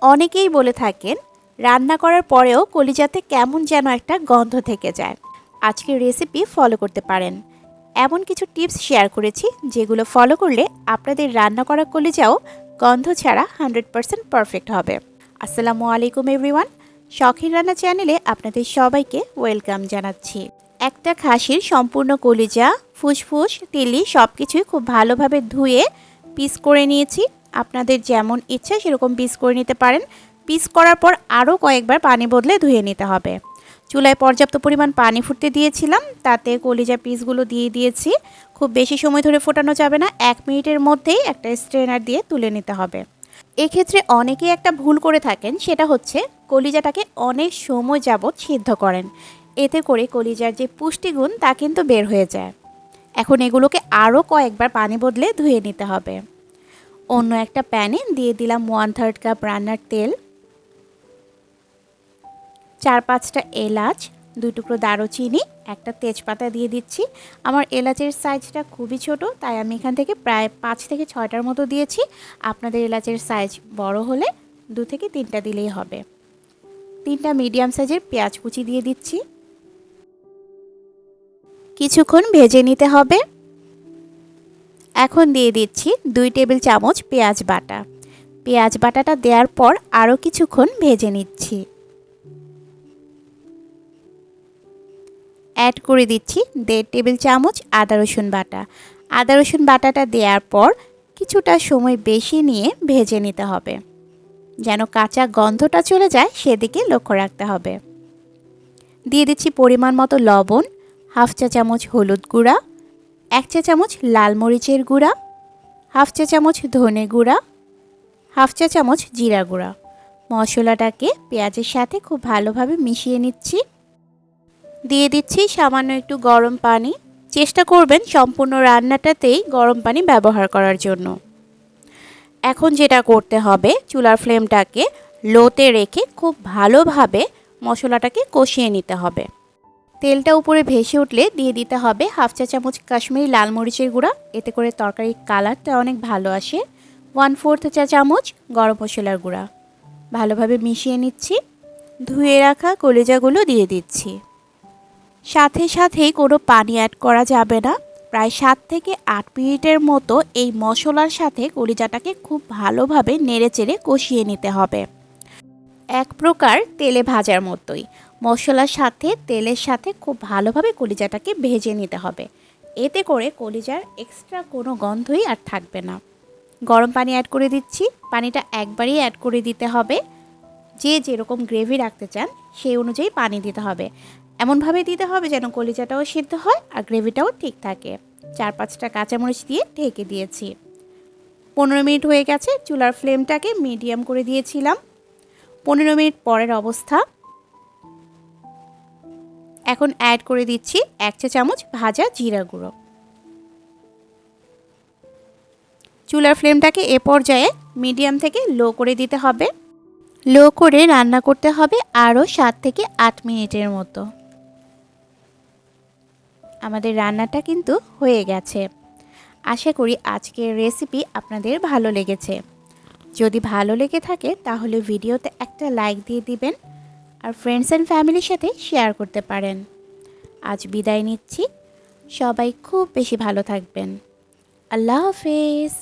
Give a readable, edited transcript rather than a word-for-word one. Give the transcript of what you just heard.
অনেকেই বলে থাকেন রান্না করার পরেও কলিজাতে কেমন যেন একটা গন্ধ থেকে যায়। আজকের রেসিপি ফলো করতে পারেন। এমন কিছু টিপস শেয়ার করেছি যেগুলো ফলো করলে আপনাদের রান্না করা কলিজাও গন্ধ ছাড়া 100% পারফেক্ট হবে। আসসালামু আলাইকুম এভরিওয়ান, শখের রান্না চ্যানেলে আপনাদের সবাইকে ওয়েলকাম জানাচ্ছি। একটা খাসির সম্পূর্ণ কলিজা, ফুসফুস, তিলি সব কিছুই খুব ভালোভাবে ধুয়ে পিস করে নিয়েছি। আপনাদের যেমন ইচ্ছা সেরকম পিস করে নিতে পারেন। পিস করার পর আরও কয়েকবার পানি বদলে ধুয়ে নিতে হবে। চুলায় পর্যাপ্ত পরিমাণ পানি ফুটতে দিয়েছিলাম, তাতে কলিজা পিসগুলো দিয়ে দিয়েছি। খুব বেশি সময় ধরে ফোটানো যাবে না, 1 মিনিটের মধ্যেই একটা স্ট্রেনার দিয়ে তুলে নিতে হবে। এক্ষেত্রে অনেকেই একটা ভুল করে থাকেন, সেটা হচ্ছে কলিজাটাকে অনেক সময় যাবৎ সিদ্ধ করেন। এতে করে কলিজার যে পুষ্টিগুণ তা কিন্তু বের হয়ে যায়। এখন এগুলোকে আরও কয়েকবার পানি বদলে ধুয়ে নিতে হবে। অন্য একটা প্যানে দিয়ে দিলাম 1/3 কাপ রান্নার তেল, 4-5টা এলাচ, 2 টুকরো দারুচিনি, একটা তেজপাতা দিয়ে দিচ্ছি। আমার এলাচের সাইজটা খুবই ছোট, তাই আমি এখান থেকে প্রায় 5 থেকে 6টার মতো দিয়েছি। আপনাদের এলাচের সাইজ বড় হলে 2 থেকে 3টা দিলেই হবে। 3টা মিডিয়াম সাইজের পেঁয়াজ কুচি দিয়ে দিচ্ছি। কিছুক্ষণ ভেজে নিতে হবে। এখন দিয়ে দিচ্ছি 2 টেবিল চামচ পেঁয়াজ বাটা। পেঁয়াজ বাটাটা দেওয়ার পর আরও কিছুক্ষণ ভেজে নিচ্ছি। অ্যাড করে দিচ্ছি 1.5 টেবিল চামচ আদা রসুন বাটা। আদা রসুন বাটাটা দেওয়ার পর কিছুটা সময় বেশি নিয়ে ভেজে নিতে হবে, যেন কাঁচা গন্ধটা চলে যায় সেদিকে লক্ষ্য রাখতে হবে। দিয়ে দিচ্ছি পরিমাণ মতো লবণ, 1/2 চা চামচ হলুদ গুঁড়া, 1 চা চামচ লাল মরিচের গুঁড়া, 1/2 চা চামচ ধনে গুঁড়া, 1/2 চা চামচ জিরা গুঁড়া। মশলাটাকে পেঁয়াজের সাথে খুব ভালোভাবে মিশিয়ে নিচ্ছি। দিয়ে দিচ্ছি সামান্য একটু গরম পানি। চেষ্টা করবেন সম্পূর্ণ রান্নাটাতেই গরম পানি ব্যবহার করার জন্য। এখন যেটা করতে হবে, চুলার ফ্লেমটাকে লোতে রেখে খুব ভালোভাবে মশলাটাকে কষিয়ে নিতে হবে। তেলটা উপরে ভেসে উঠলে দিয়ে দিতে হবে 1/2 চা চামচ কাশ্মীরি লাল মরিচের গুঁড়া। এতে করে তরকারির কালারটা অনেক ভালো আসে। 1/4 চা চামচ গরম মশলার গুঁড়া। ভালোভাবে মিশিয়ে নিচ্ছি। ধুয়ে রাখা কলিজাগুলো দিয়ে দিচ্ছি। সাথে সাথেই কোনো পানি অ্যাড করা যাবে না। প্রায় 7 থেকে 8 মিনিটের মতো এই মশলার সাথে কলিজাটাকে খুব ভালোভাবে নেড়েচেড়ে কষিয়ে নিতে হবে। এক প্রকার তেলে ভাজার মতোই মশলার সাথে তেলের সাথে খুব ভালোভাবে কলিজাটাকে ভেজে নিতে হবে। এতে করে কলিজার এক্সট্রা কোনো গন্ধই আর থাকবে না। গরম পানি অ্যাড করে দিচ্ছি। পানিটা একবারই অ্যাড করে দিতে হবে। যে যেরকম গ্রেভি রাখতে চান সেই অনুযায়ী পানি দিতে হবে। এমনভাবে দিতে হবে যেন কলিজাটাও সিদ্ধ হয় আর গ্রেভিটাও ঠিক থাকে। 4-5টা কাঁচামরিচ দিয়ে ঢেকে দিয়েছি। 15 মিনিট হয়ে গেছে। চুলার ফ্লেমটাকে মিডিয়াম করে দিয়েছিলাম। 15 মিনিট পরের অবস্থা। এখন অ্যাড করে দিচ্ছি 1 চা চামচ ভাজা জিরা গুঁড়ো। চুলার ফ্লেমটাকে এ পর্যায়ে মিডিয়াম থেকে লো করে দিতে হবে। লো করে রান্না করতে হবে আরও 7 থেকে 8 মিনিটের মতো। আমাদের রান্নাটা কিন্তু হয়ে গেছে। আশা করি আজকের রেসিপি আপনাদের ভালো লেগেছে। যদি ভালো লেগে থাকে তাহলে ভিডিওতে একটা লাইক দিয়ে দিবেন আর ফ্রেন্ডস অ্যান্ড ফ্যামিলির সাথে শেয়ার করতে পারেন। আজ বিদায় নিচ্ছি। সবাই খুব বেশি ভালো থাকবেন। আল্লাহ হাফেজ।